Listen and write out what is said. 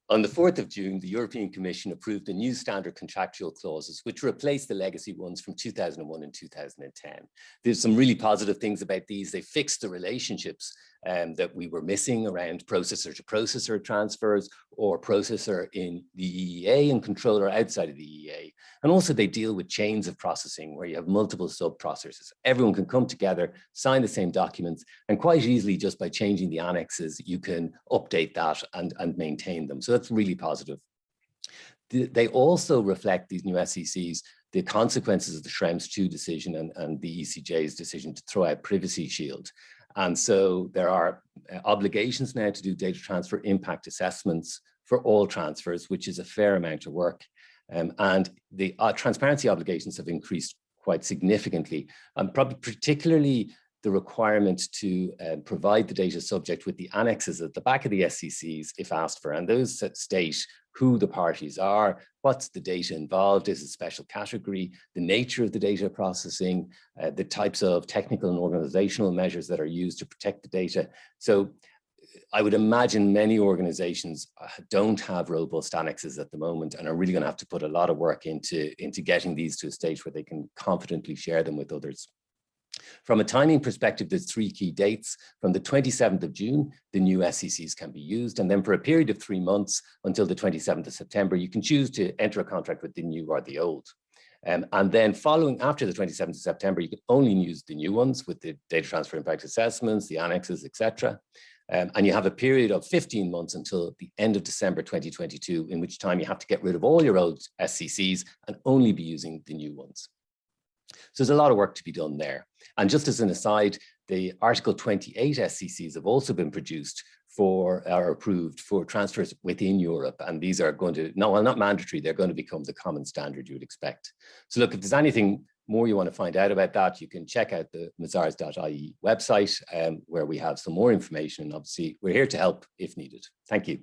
On the 4th of June, the European Commission approved the new standard contractual clauses, which replaced the legacy ones from 2001 and 2010. There's some really positive things about these. They fixed the relationships that we were missing around processor to processor transfers or processor in the EEA and controller outside of the EEA. And also they deal with chains of processing where you have multiple sub-processors. Everyone can come together, sign the same documents, and quite easily just by changing the annexes, you can update that and maintain them. So that's really positive. They also reflect, these new SCCs, the consequences of the Schrems II decision and the ECJ's decision to throw out Privacy Shield. And so there are obligations now to do data transfer impact assessments for all transfers, which is a fair amount of work. And the transparency obligations have increased quite significantly, and probably particularly the requirement to provide the data subject with the annexes at the back of the SCCs if asked for, and those state who the parties are, what's the data involved, is it a special category, the nature of the data processing, the types of technical and organizational measures that are used to protect the data. So I would imagine many organizations don't have robust annexes at the moment and are really going to have to put a lot of work into getting these to a stage where they can confidently share them with others. From a timing perspective, there's 3 key dates. From the 27th of June, the new SCCs can be used. And then for a period of 3 months until the 27th of September, you can choose to enter a contract with the new or the old. And then following after the 27th of September, you can only use the new ones with the data transfer impact assessments, the annexes, etc. And you have a period of 15 months until the end of December 2022, in which time you have to get rid of all your old SCCs and only be using the new ones. So there's a lot of work to be done there. And just as an aside, the Article 28 SCCs have also been produced are approved for transfers within Europe. And these are going to, no, well, not mandatory, they're going to become the common standard you would expect. So look, if there's anything more you want to find out about that, you can check out the mazars.ie website where we have some more information. And obviously, we're here to help if needed. Thank you.